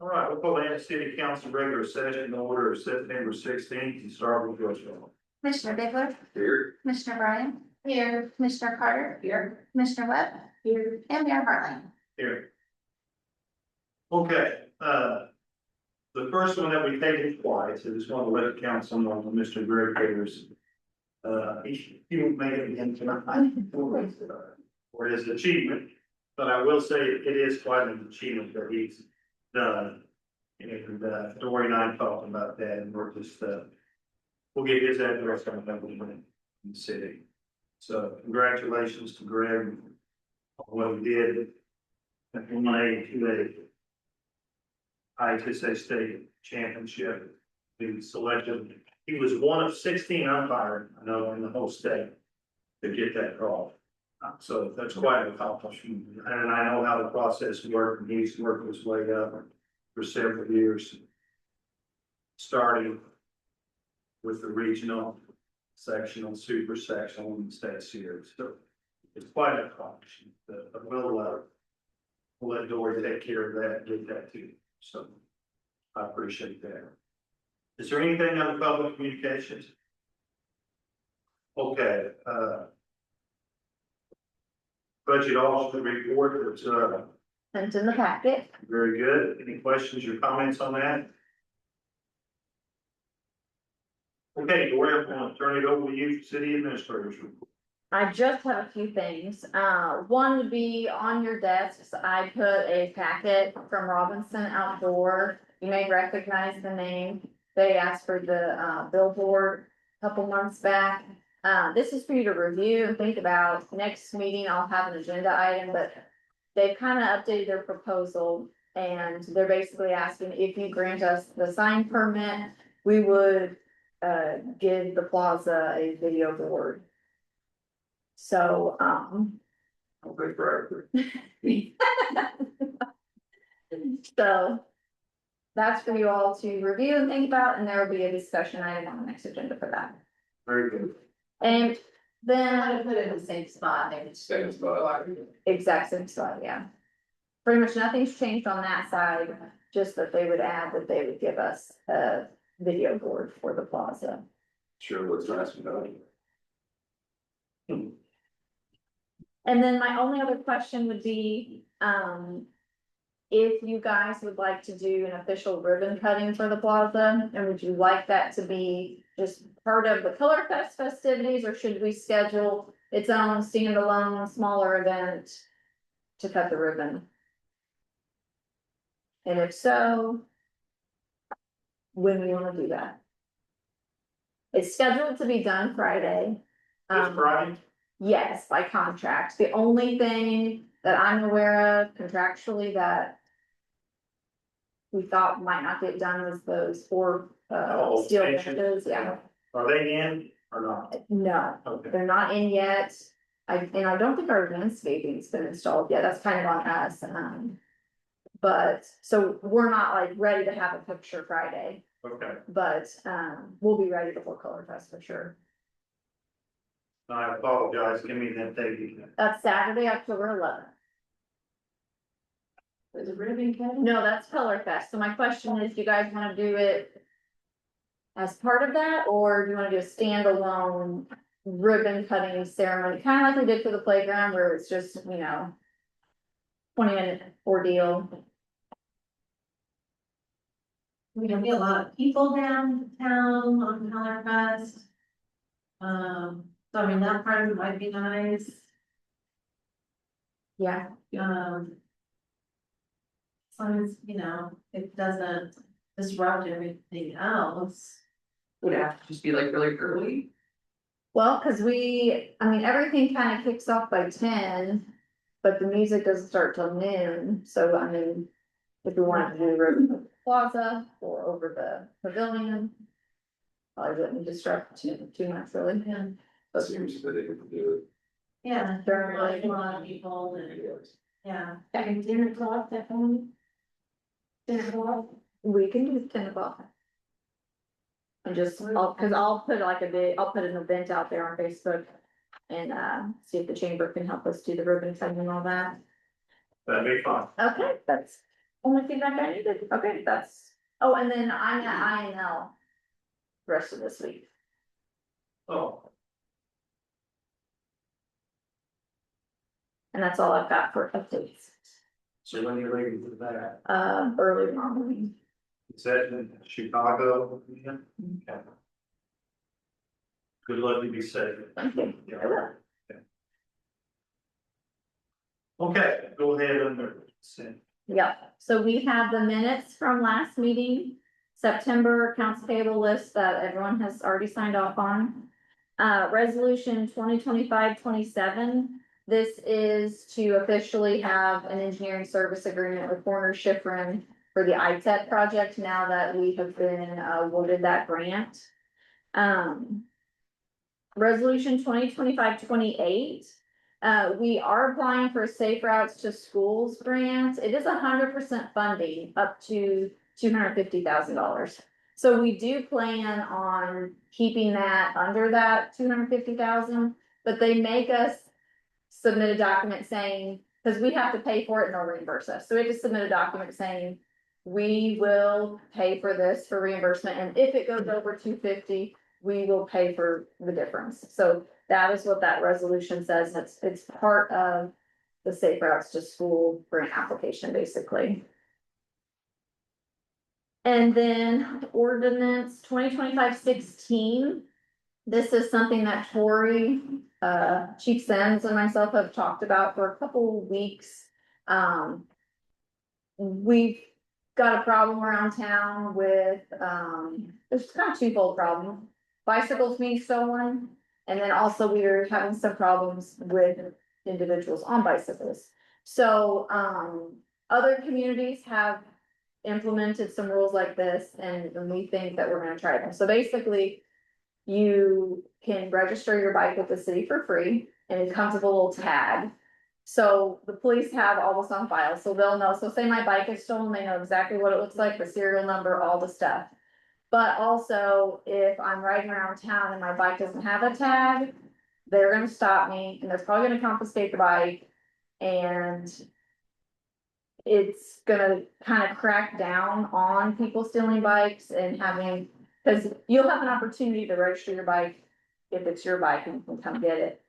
All right, we'll call the city council regular session in order of September 16th and start with George. Commissioner Bigler, Here. Commissioner Bryan. Here. Commissioner Carter. Here. Commissioner Webb. Here. And Mayor Hartline. Here. Okay, the first one that we taken twice, I just want to let council know that Mr. Greg Peters. He won't make it again tonight for his achievement, but I will say it is quite an achievement that he's done. And Dory and I talked about that, and we're just we'll get his address on that in the city. So congratulations to Greg on what he did. And from my to a ITSA state championship, being selected. He was one of 16 umpires, I know, in the whole state to get that call. So that's quite an accomplishment. And I know how the process worked, and he's worked his way up for several years. Starting with the regional, sectional, super sectional, and state series. So it's quite an accomplishment. But we'll let Dory take care of that, get that to you. So I appreciate that. Is there anything on the public communications? Okay, budget officer report, it's Sent in the packet. very good. Any questions or comments on that? Okay, Dory, I'm gonna turn it over to you, city administrators report. I just have a few things. One would be on your desks. I put a packet from Robinson Outdoor. You may recognize the name. They asked for the billboard a couple months back. This is for you to review and think about. Next meeting, I'll have an agenda item, but they've kind of updated their proposal. And they're basically asking if you grant us the sign permit, we would give the plaza a video board. So, Okay, forever. so that's for you all to review and think about, and there will be a discussion item on the next agenda for that. Very good. And then Put it in the same spot there. exact same slide, yeah. Pretty much nothing's changed on that side, just that they would add that they would give us a video board for the plaza. Sure, what's nice about it. And then my only other question would be, if you guys would like to do an official ribbon cutting for the plaza, and would you like that to be just part of the Color Fest festivities, or should we schedule its own standalone, smaller event to cut the ribbon? And if so, when we wanna do that? It's scheduled to be done Friday. This Friday? Yes, by contract. The only thing that I'm aware of contractually that we thought might not get done was those four steel Extensions. benches, yeah. Are they in or not? No, Okay. they're not in yet. I don't think our landscaping's been installed yet. That's kind of on us. But so we're not like ready to have a picture Friday, Okay. but we'll be ready before Color Fest for sure. I apologize, give me that date. That's Saturday, October 11th. Is it ribbon cutting? No, that's Color Fest. So my question is, do you guys wanna do it as part of that, or do you wanna do a standalone ribbon cutting ceremony, kinda like we did for the playground, where it's just, 20-minute ordeal? We don't get a lot of people downtown on Color Fest. So I mean, that part of it might be nice. Yeah, As long as, it doesn't disrupt everything else. Would it have to just be like really early? well, cause everything kinda kicks off by 10, but the music doesn't start till noon, so if we wanted to do ribbon plaza or over the pavilion. Probably wouldn't disrupt too much really. Yeah. But Seems that they could do Yeah, there are like a lot of people and, yeah. And dinner o'clock that morning? Dinner o'clock? we can do 10 o'clock. And just, I'll put I'll put an event out there on Facebook. And see if the chamber can help us do the ribbon cutting and all that. That'd be fine. Okay, that's only feedback I needed. Okay, oh, and then I'm at INL. Rest of this week. Oh, And that's all I've got for updates. so when you're leaving for that, Early tomorrow morning. is that in Chicago? Yeah. Okay. Good luck, you be safe. Thank you. Yeah. I will. Okay, go ahead and send. Yep, so we have the minutes from last meeting, September accounts payable list that everyone has already signed off on. Resolution 2025-27. This is to officially have an engineering service agreement with Warner Schifrin for the ITEP project now that we have been awarded that grant. Resolution 2025-28. We are applying for a Safe Routes to Schools grant. It is 100% funding up to $250,000. So we do plan on keeping that under that 250,000, but they make us submit a document saying, because we have to pay for it and they'll reimburse us. So we have to submit a document saying, we will pay for this for reimbursement, and if it goes over 250, we will pay for the difference. So that is what that resolution says. It's part of the Safe Routes to School grant application, basically. And then ordinance 2025-16. This is something that Tori, Chief Sims and myself have talked about for a couple weeks. We've got a problem around town with, there's kind of twofold problem. Bicycles being stolen, and then also we are having some problems with individuals on bicycles. So, other communities have implemented some rules like this, and we think that we're gonna try them. So basically, you can register your bike with the city for free, and it comes with a little tag. So the police have all this on file, so they'll know, so say my bike is stolen, they know exactly what it looks like, the serial number, all the stuff. But also, if I'm riding around town and my bike doesn't have a tag, they're gonna stop me, and they're probably gonna confiscate the bike. And it's gonna kind of crack down on people stealing bikes and having, because you'll have an opportunity to register your bike if it's your bike and you can come get it.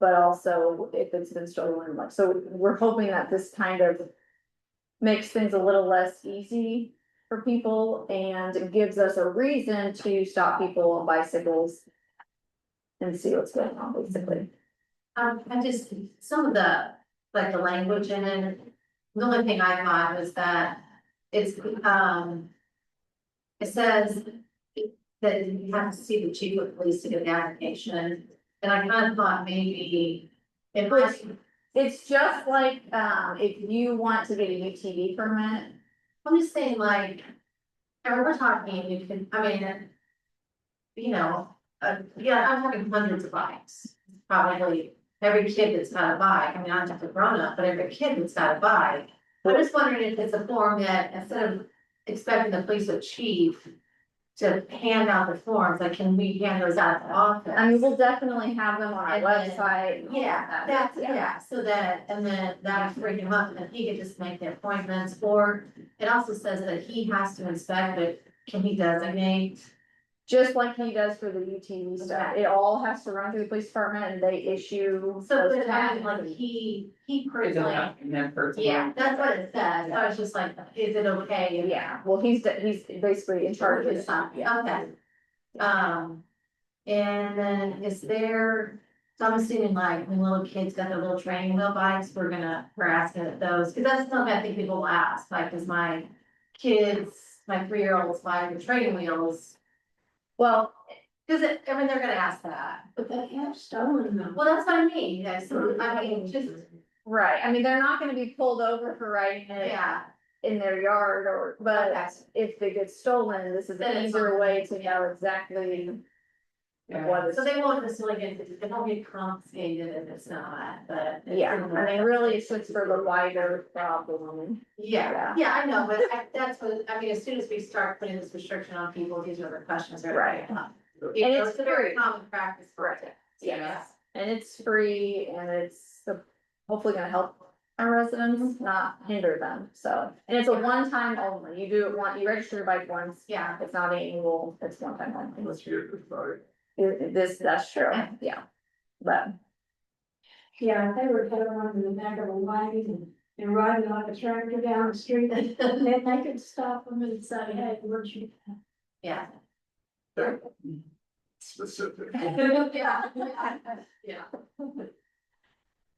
But also if it's been stolen, like, so we're hoping that this kind of makes things a little less easy for people and gives us a reason to stop people on bicycles and see what's going on, basically. I just, some of the, like the language in it, the only thing I thought was that it's, it says that you have to see the chief of police to get the application, and I kind of thought maybe it might. It's just like, if you want to get a UTV permit. I'm just saying, like, and we're talking, you can, I mean, you know, yeah, I'm talking hundreds of bikes. Probably every kid that's got a bike, I mean, not just a grown up, but every kid that's got a bike. I'm just wondering if it's a form that instead of expecting the police or chief to hand out the forms, like, can we hand those out at the office? I mean, we'll definitely have them on our And then- website. and all Yeah, that. that's, yeah, so that, and then that would bring him up, and then he could just make the appointments, or it also says that he has to inspect it, can he designate? Just like he does for the UTV stuff, Okay. it all has to run through the police department and they issue. So, those but I mean, tags. like, he It doesn't personally, have to be that personal. yeah, that's what it says, I was just like, is it okay? if- Yeah, well, he's basically in charge of His it. son, okay. And then is there, so I'm assuming like when little kids got their little training wheel bikes, we're asking at those, cause that's something I think people will ask, like, is my kids, my 3-year-olds buying the training wheels? Well, Cause it, I mean, they're gonna ask that. But they have stolen them. Well, that's what I mean, you guys, so, I mean, just, right, I mean, they're not gonna be pulled over for riding it yeah. in their yard but Okay. if it gets stolen, this is Then an it's easier on- way to know exactly what is. So they won't necessarily they won't get confiscated if it's not, but. Yeah, I mean, really, it's just for the wider problem. Yeah, yeah, I know, but that's what, I mean, as soon as we start putting this restriction on people, these are the questions that are Right. gonna come up. And You know, it's a very free. common practice for Right. it. Yes, and it's free and it's hopefully gonna help our residents, not hinder them, so. And it's a one-time only, you do it you register your bike once, Yeah. it's not annual, it's one time only. Unless you're, sorry. That's true, yeah, but. Yeah, if they were put on in the back of a wagon and riding like a tractor down the street, then they could stop them and say, hey, where'd you? Yeah. Specific. Yeah. Yeah.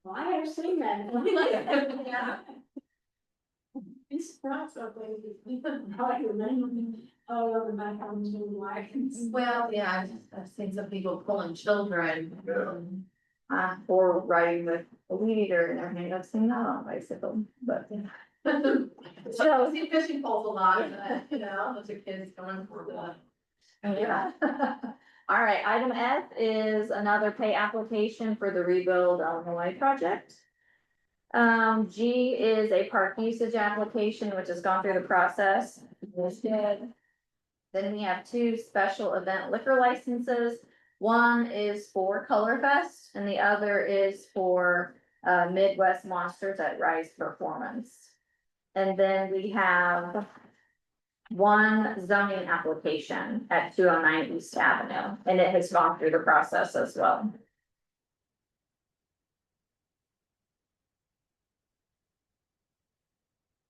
Well, I have seen that. Yeah. It's surprised that they, like, remember, all over my homes and wagons. Well, yeah, I've seen some people pulling children. Or riding with a weed eater in their hand, I've seen that on a bicycle, but. So I see fishing poles a lot, you know, those are kids going for the. Yeah. All right, item F is another pay application for the Rebuild Illinois project. G is a park usage application, which has gone through the process. Then we have two special event liquor licenses. One is for Colorfest and the other is for Midwest Monsters at Rise Performance. And then we have one zoning application at 209 East Avenue, and it has gone through the process as well.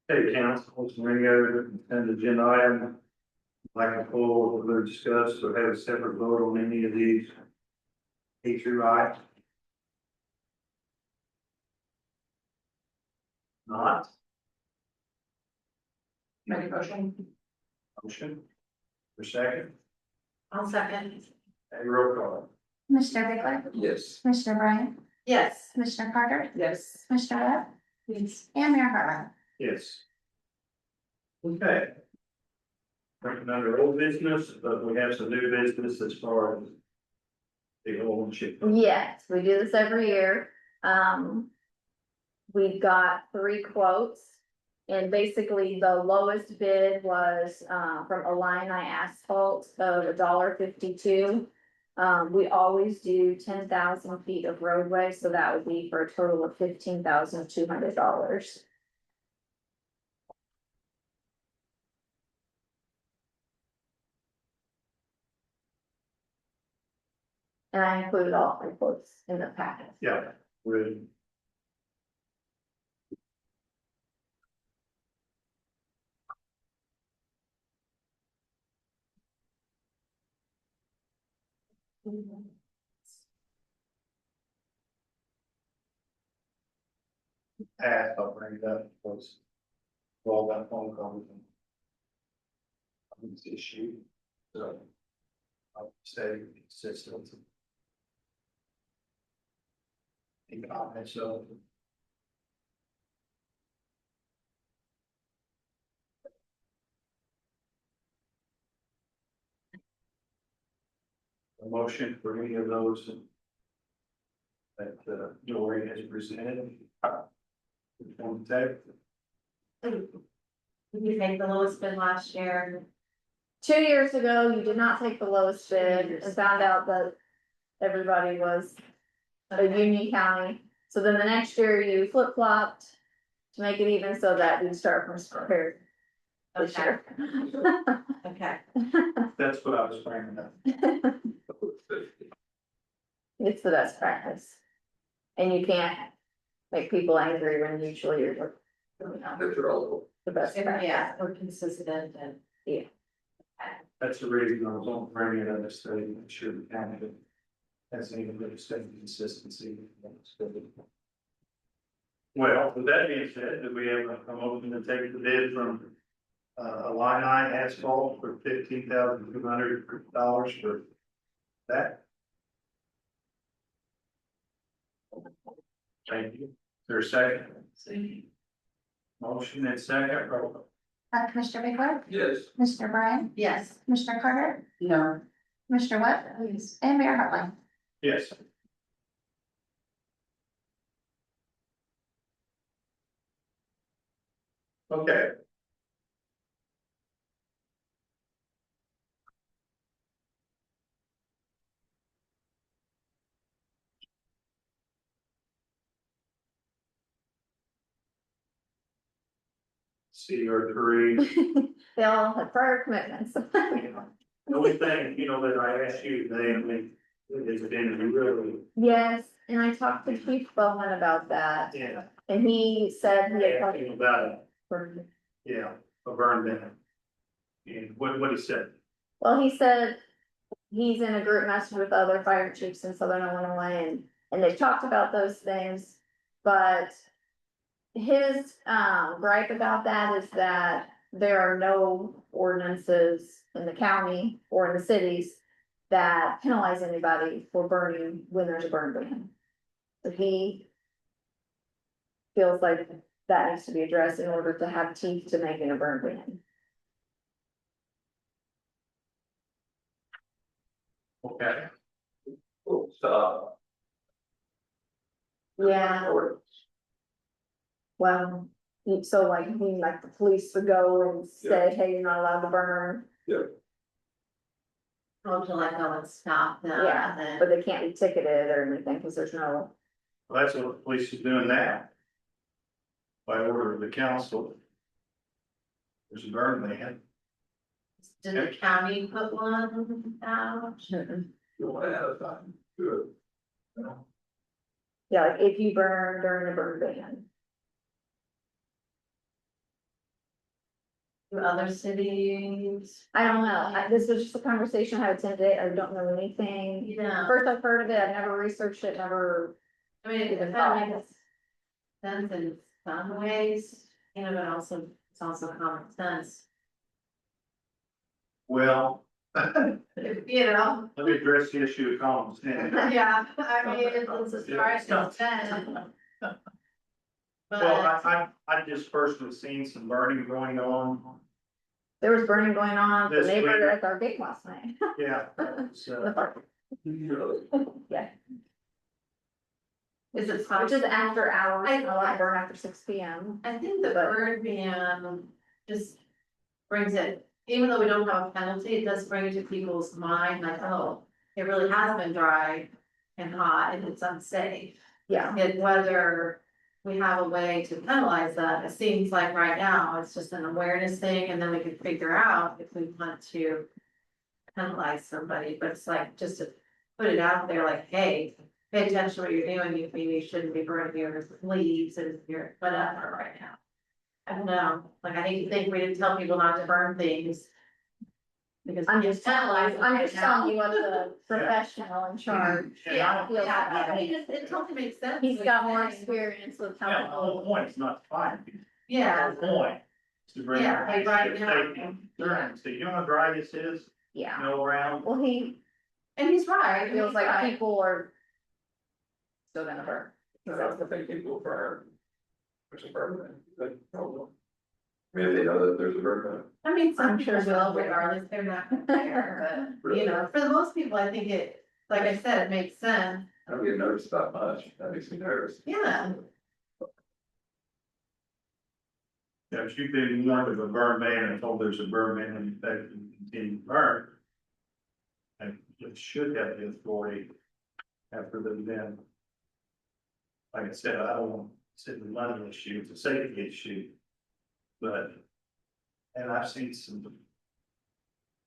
Hey, council, let's bring over an agenda item. Like a full, we'll discuss or have a separate vote on any of these. A through I. Not. Make a motion. Motion. For second, I'll second. a roll call. Commissioner Bickler, Yes. Commissioner Bryant, Yes. Commissioner Carter, Yes. Commissioner Webb, Yes. and Mayor Harlan. Yes. Okay. Working under old business, but we have some new business as far as the old ship. Yes, we do this every year. We've got 3 quotes. And basically the lowest bid was, from Illini Asphalt of $1.52. We always do 10,000 feet of roadway, so that would be for a total of $15,200. And I included all 3 quotes in the packet. Yeah, good. I'll bring it up, was all that phone calls. This issue, so. I'll stay consistent. So. A motion for any of those. That Dory has presented. On tape. Did you take the lowest bid last year? 2 years ago, you did not take the lowest bid and found out that everybody was a Union County. So then the next year you flip flopped to make it even so that we start from square this Okay, year. okay. That's what I was bringing up. It's the best practice. And you can't make people angry when usually you're They're all. the best practice. Yeah, we're consistent and. That's the reason I was on bringing it up, to make sure the county has any good state consistency. Well, with that being said, do we have a motion to take the bid from Illini Asphalt for $15,200 for that? Thank you. Is there a second? Motion and second, roll call. Commissioner Bickler, Yes. Commissioner Bryant, Yes. Commissioner Carter, No. Commissioner Webb, and Mayor Harlan. Yes. Okay. CR3. They all had prior commitments. The only thing, that I asked you today, it's been really, Yes, and I talked to Chief Bowman about that, yeah, and he said he had talked asking about it, for, yeah, a burn ban. And what he said, well, he said he's in a group message with other fire chiefs in Southern Illinois, and they've talked about those things, but his, gripe about that is that there are no ordinances in the county or in the cities that penalize anybody for burning when there's a burn ban. So he feels like that needs to be addressed in order to have teeth to making a burn ban. okay, Full stop. Yeah, well, so like, the police would go and say, hey, you're not allowed to burn, Until like no one stop them, Yeah, and but then, they can't be ticketed or anything, because there's no. well, that's what the police is doing now. By order of the council. There's a burn ban. did the county put one out? You want to have time, good. Yeah, like if you burn during a burn ban. Do other cities? I don't know, this was just a conversation I attended, I don't know anything. Yeah, First I've heard of it, I've never researched it, never. I mean, it kind of makes sense in some ways, but also, it's also common sense. Well, let You know? me address the issue of common sense. Yeah, I mean, it's as far as it's been. Well, But, I just personally seen some burning going on. There was burning going on, the This neighbor week. at our gate last night. Yeah, The park. Yeah, is it which possible? is after hours, I- and a lot burn after 6 p.m. I think the But- burn ban just brings it, even though we don't have a penalty, it does bring it to people's mind, like, oh, it really has been dry and hot and it's unsafe. Yeah, And whether we have a way to penalize that, it seems like right now, it's just an awareness thing, and then we can figure out if we want to penalize somebody, but it's like, just to put it out there, like, hey, pay attention to what you're doing, you maybe shouldn't be burning your leaves and your whatever right now. I don't know, like, I hate to think we didn't tell people not to burn things. Because I'm we just penalize them I'm right just now. telling you what the professional in charge. Yeah, feels yeah, about I it. mean, it totally makes sense. He's what got you're more saying. experience with how yeah, the whole people. point is not to fine people. Yeah, The whole point is to bring. Yeah, like right now. During, so you know how dry this is, Yeah, around. well, he and he's right. feels he's like right. people are still gonna burn. I don't think people burn. There's a burn, that's a problem. Maybe they know that there's a burn. I mean, some I'm people sure will some will. regardless, they're not gonna care, but, for the most people, I think it, like I said, it makes sense. I don't get nervous that much, that makes me nervous. Yeah, Yeah, if you've been warned of a burn ban and told there's a burn ban and that can continue to burn. And it should have the authority after the event. Like I said, I don't want to sit in the money issue, it's a safety issue. But, and I've seen some.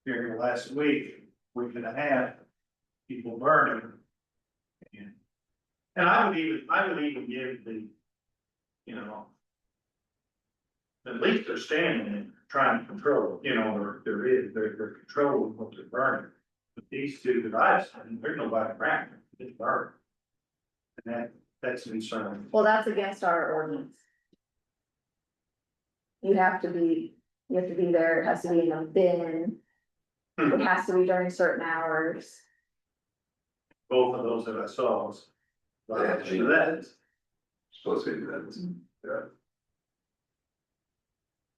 During the last week and a half, people burning. And I would even give the, at least they're standing and trying to control, they're controlling what they're burning. But these two that I've seen, there's nobody around, it's burning. And that's concerning. Well, that's against our ordinance. You have to be there, it has to be in a bin. It has to be during certain hours. Both of those that I saw was. Yeah, So that is, Supposed to be that, yeah.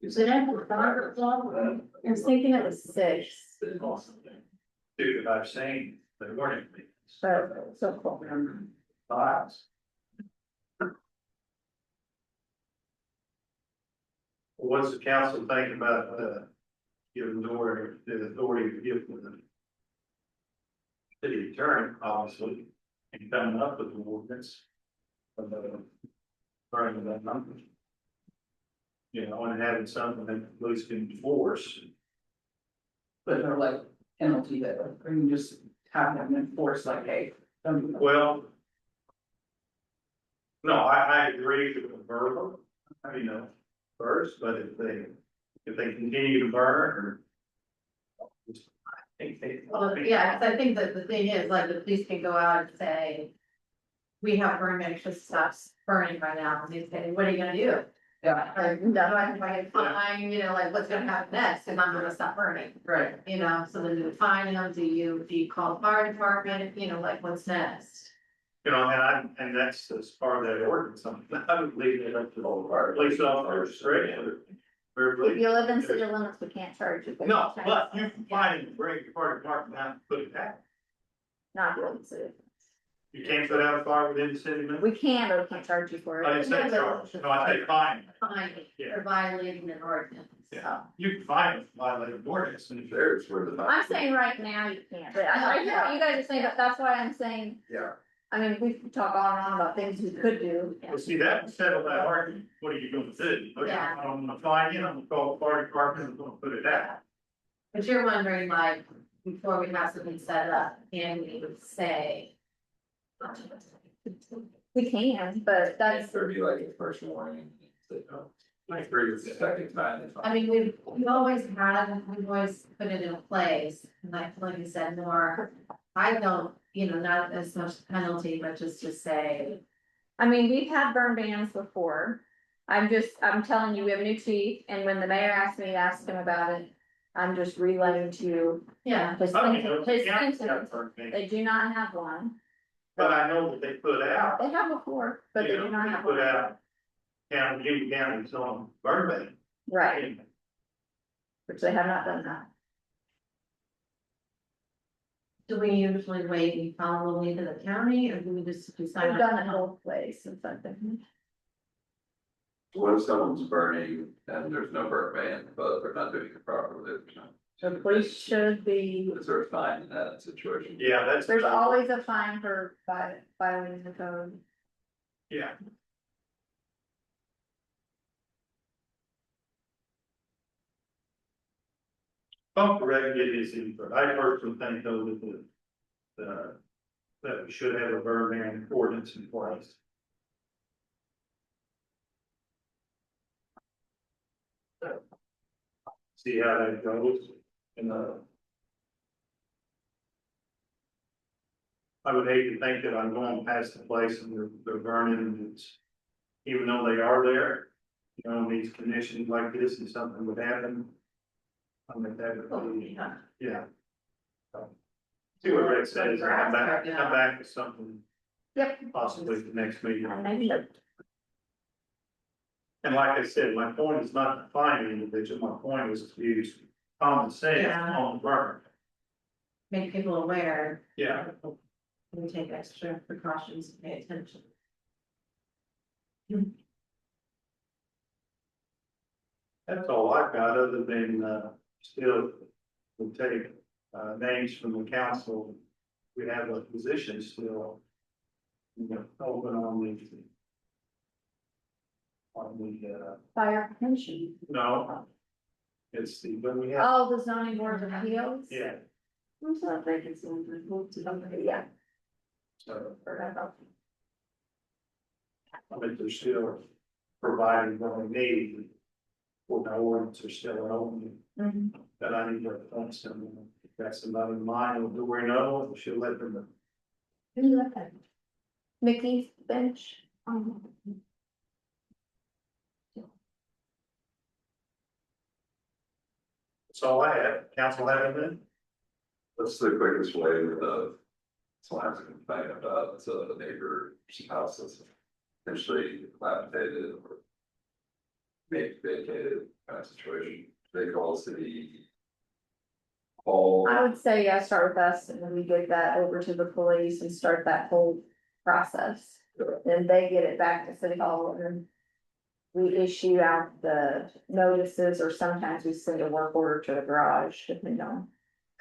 is it ever dark? I was thinking it was 6, two that I've seen, they weren't. so cool. Fives. What's the council think about, giving the authority to give to the city attorney, obviously, and coming up with the ordinance? Burning that number. You know, and having something that the police can enforce. But they're like penalty that, or you just have them enforce like, hey. don't do that. Well. No, I agree with the verbal, first, but if they continue to burn or. I think they. Well, yeah, 'cause I think that the thing is, like, the police can go out and say, we have burn management stops burning right now, and they say, what are you gonna do? Yeah, Like, no, I can fine, like, what's gonna happen next, and I'm gonna stop burning, right. so then you fine them, do you call the fire department, like, what's next? And that's part of that ordinance, I would leave it up to the police officers, right? If you live in city limits, we can't charge you. No, but you can find and bring your fire department out and put it out. Not really, city. You can't put out a fire within the city limits? We can, but we can't charge you for I it. didn't say charge, no, I say fine. Fine, Yeah. for violating an ordinance, Yeah. You can find a violated ordinance and if There's where the. I'm saying right now you can't, but I hear what you guys are saying, but that's why I'm saying, Yeah. I mean, we could talk on and on about things we could do. Well, see, that would settle that argument, what are you gonna do? Okay, Yeah. I'm gonna find you, I'm gonna call the fire department, I'm gonna put it out. But you're wondering, like, before we have something set up, can we say? We can, but that's, There'd be like a first warning. I agree with the second time. I mean, we've always put it in place, and like you said, more, I don't, not as much penalty, but just to say. I mean, we've had burn bans before. I'm telling you, we have a new chief, and when the mayor asked me to ask him about it, I'm just relaying to you Yeah, his I don't know, his the county's got sentence. burn bans, They do not have one. but I know that they put out. They have before, but they do not have Put one. out. County County's on burn ban. Right, which they have not done that. do we usually wait and follow the lead of the county, or do we just decide? We've done it both ways since I've been here. What if someone's burning and there's no burn ban, but they're not doing it properly? The police should be, Is there a fine in that situation? Yeah, that's. there's always a fine for violating the code. Yeah. Pump direct get his input. I personally think though that we should have a burn ban ordinance in place. See how that goes and I would hate to think that I'm going past the place and they're burning and it's, even though they are there, in these conditions like this and something would happen. I mean, that would be, yeah. So, see what Rick says, and come back with something Yep. possibly the next meeting. Maybe. And like I said, my point is not to find an individual, my point is to use common sense Yeah. on the burn. Make people aware, Yeah, and take extra precautions, and pay attention. that's all I've got, other than, still, we'll take, names from the council. We have a position still, open on the, Fire prevention. no. It's the, when we have, Oh, the zoning board of appeals? yeah, I'm sorry, vacancy, move to somebody, yeah. so, Forgot about but they're still providing what we need. For the ordinance are still open, that. Mhm. that I need to appoint someone, if that's somebody in mind, do we know, we should let them know. Who's that? Mickey Bench. That's all I have, council have anything? What's the quickest way of, someone has a complaint about a neighbor's house that's potentially dilapidated or maybe vacated kind of situation? They call city hall. I would say, yeah, start with us and then we give that over to the police and start that whole process. Then they get it back to city hall and we issue out the notices or sometimes we send a work order to the garage, depending on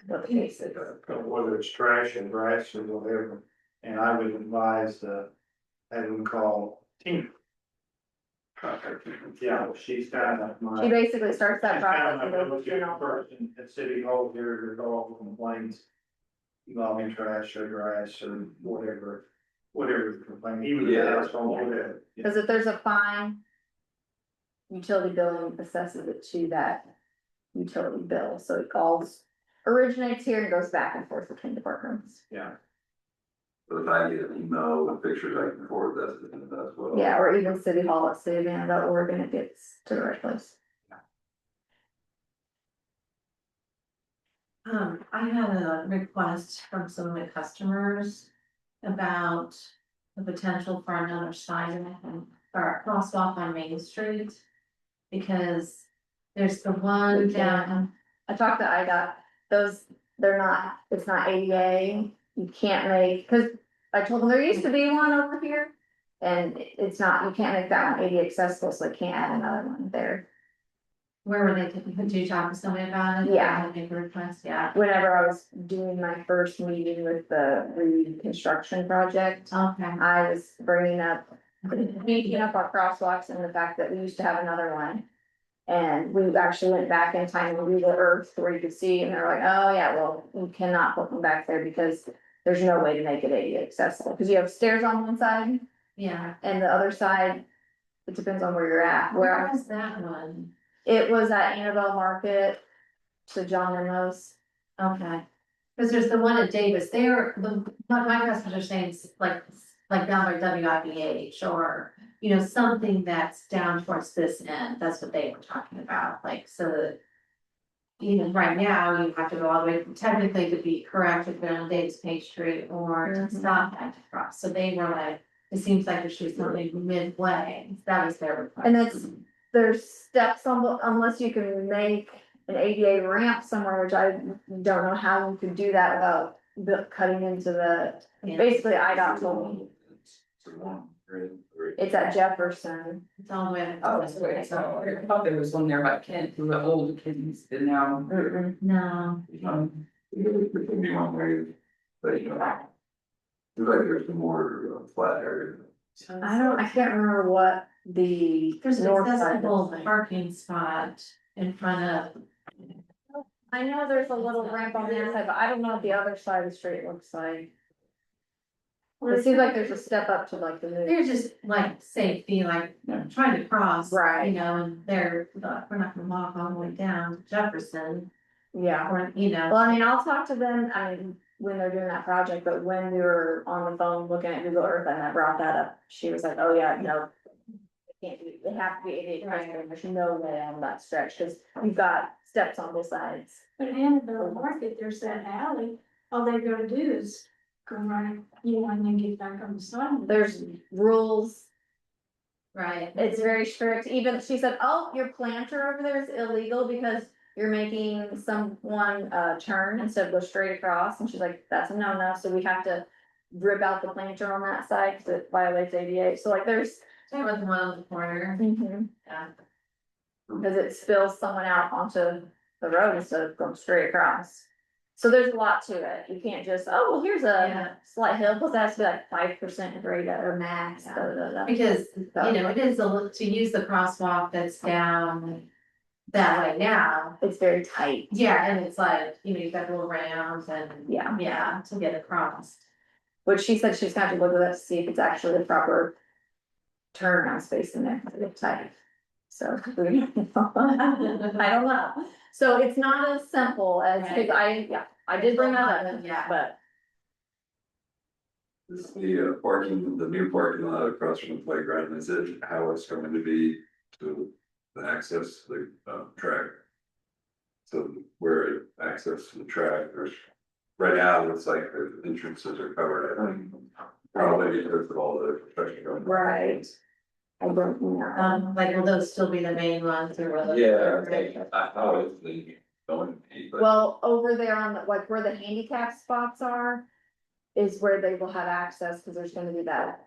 what the case is. Whether it's trash and grass or whatever, and I would advise, have them call Tina. Contact. Yeah, she's kind of my. She basically starts that She's kind process of and my goes, go-to you know. person at City Hall here to all complaints. Involving trash or grass or whatever the complaint, even if Yeah. the asphalt, whatever. Cause if there's a fine. Utility billing assesses it to that utility bill, so it all originates here and goes back and forth between departments. Yeah, But if I get an email with pictures, I can forward that to them as well. Yeah, or even city hall at cityvan.org and it gets to the right place. I had a request from some of my customers about the potential for another sign or a crosswalk on Main Street. Because there's the one down, I talked to IDOT, those, it's not ADA, you can't make, cause I told them there used to be one over here. And it's not, you can't make that one ADA accessible, so I can't add another one there. where were they, did you talk to somebody about it? Yeah. Or make a request, yeah, Whenever I was doing my first meeting with the reconstruction project, okay, I was bringing up, beefing up our crosswalks and the fact that we used to have another one. And we actually went back in time and Google Earth where you could see, and they're like, oh yeah, well, you cannot put them back there because there's no way to make it ADA accessible, because you have stairs on one side yeah. and the other side, it depends on where you're at. Where was that one? It was at Annabelle Market to John Limos. Okay, cause there's the one at Davis, my customers are saying like down by WIBH or. You know, something that's down towards this end, that's what they were talking about, like, so that. Even right now, you have to go all the way, technically to be correct, to go on Davis Page Street or to Mhm. stop at cross, so they were like. It seems like there should be something midway, that was their request. And there's steps on, unless you can make an ADA ramp somewhere, which I don't know how you could do that without cutting into the, Yeah. basically IDOT told me, So one, three, three. it's at Jefferson. It's all the way. Oh, that's great, so I thought there was one there by Kent, who the old kids, and now. Mm-mm. No, It can be one way, but you know. Seems like there's some more flat area. I can't remember what the there's an north side accessible looks like. parking spot in front of. I know there's a little ramp on the other side, but I don't know what the other side of the street looks like. It seems like there's a step up to like the new. They're just like safety, like trying to cross. Right. You know, and we're not gonna walk all the way down to Jefferson, Yeah. or, you know. Well, I mean, I'll talk to them, I mean, when they're doing that project, but when we were on the phone looking at Google Earth and I brought that up, she was like, oh yeah, no. They can't do, they have to be ADA accessible, there's no way on that stretch, cause you've got steps on both sides. But Annabelle Market, there's that alley, all they're gonna do is go right, and then get back on the sidewalk. There's rules, Right. it's very strict, even, she said, oh, your planter over there is illegal because you're making someone, turn instead of go straight across, and she's like, that's a no-no, so we have to rip out the planter on that side, cause it violates ADA, so like, there's. There was one on the corner, yeah. Cause it spills someone out onto the road instead of going straight across. So there's a lot to it, you can't just, oh, well, here's Yeah. a slight hill, plus it has to be like 5% grade or max, da, da, da, da. Because, you know, it is to use the crosswalk that's down that way now. It's very tight, Yeah, and it's like, you know, you've got to go around and, yeah, yeah, to get across. which she said she's gonna have to look at that to see if it's actually the proper turnaround space in there, it's tight. So, I don't know, so it's not as simple as, cause I did bring that up, Yeah. but. Is the parking, the new parking lot across from the playground, is it how it's going to be to the access to the track? So where access to the track, there's, right now, it looks like the entrances are covered, I think. Probably because of all the construction going on. Right. I don't know. Like, will those still be the main ones or will those? Yeah, I think, how is the going to be, but. Well, over there on the, like where the handicap spots are. Is where they will have access, cause there's gonna be that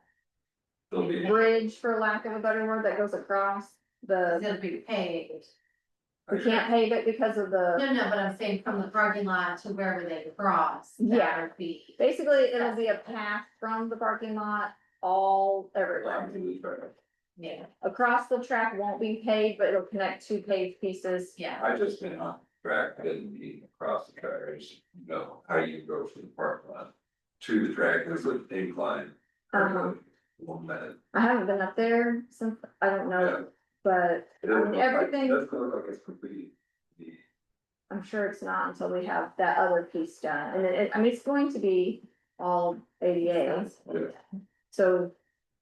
There'll be, bridge, for lack of a better word, that goes across the, It'll be paved. we can't pave it because of the. No, but I'm saying from the parking lot to wherever they cross. that Yeah. would be. Basically, it'll be a path from the parking lot all everywhere. Yeah, Across the track won't be paved, but it'll connect two paved pieces. yeah. I just been on track, I didn't be across the track, I just know how you go from the parking lot to the track, there's an incline. Uh-huh. 1 minute. I haven't been up there since, I don't Yeah. know, but It doesn't look like- everything, doesn't look like it's complete. I'm sure it's not until we have that other piece done. And I mean, it's going to be all ADA, Yeah. so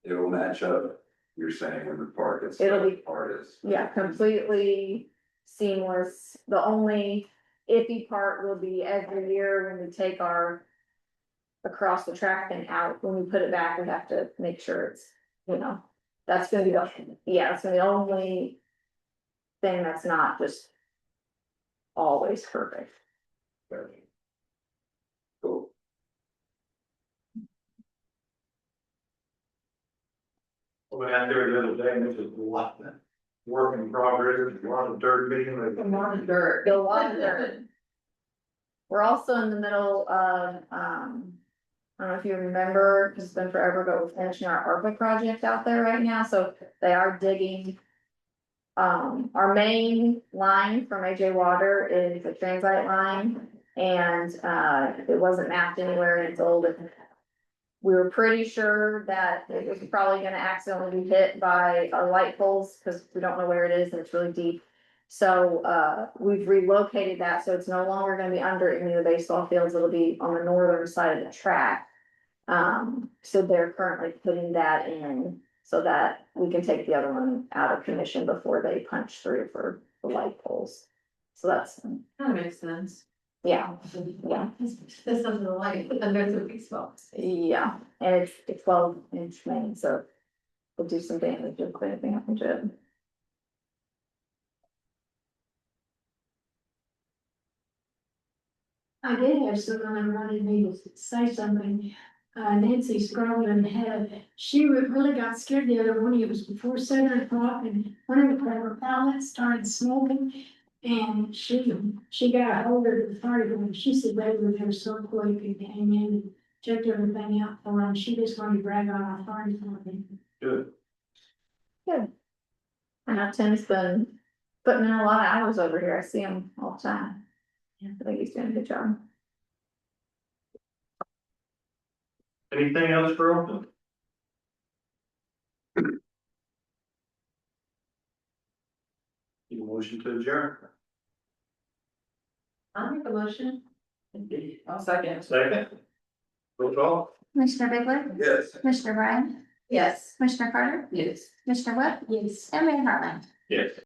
It will match up, you're saying in the park, it's. It'll be- Part is. yeah, completely seamless. The only iffy part will be every year when we take our across the track thing out, when we put it back, we have to make sure it's, that's gonna be it's gonna be the only thing that's not just always perfect. Cool. I went out there the other day, and there's a lot of work in progress, a lot of dirt being. A lot of dirt. A lot of dirt. We're also in the middle of, I don't know if you remember, 'cause it's been forever, but we're finishing our ARPA project out there right now, so they are digging. Our main line from AJ Water is a transite line, and, it wasn't mapped anywhere, and it's old. We were pretty sure that it was probably gonna accidentally be hit by our light poles, cause we don't know where it is and it's really deep. So, we've relocated that, so it's no longer gonna be under any of the baseball fields, it'll be on the northern side of the track. So they're currently putting that in so that we can take the other one out of commission before they punch through for the light poles. So that's, That makes sense. yeah, yeah. This doesn't like, under the big spots. Yeah, and it's a 12-inch main, so we'll do some damage if anything happens to it. I did have someone wanted me to say something. Nancy Scrollman she really got scared the other morning. It was before 7 o'clock and one of her pallets started smoking. And she got a hold of the fire department. She said they were there so quick and came in and checked everything out for her. And she just wanted to brag on our fire department. Good. Good. I know Tim's been putting in a lot of hours over here. I see him all the time. Yeah, I think he's doing a good job. Anything else for open? Need a motion to adjourn? I'll make a motion. I'll second. Second. Roll call? Commissioner Bigler? Yes. Commissioner Bryan? Yes. Commissioner Carter? Yes. Commissioner Webb? Yes. And Mayor Hartline? Yes.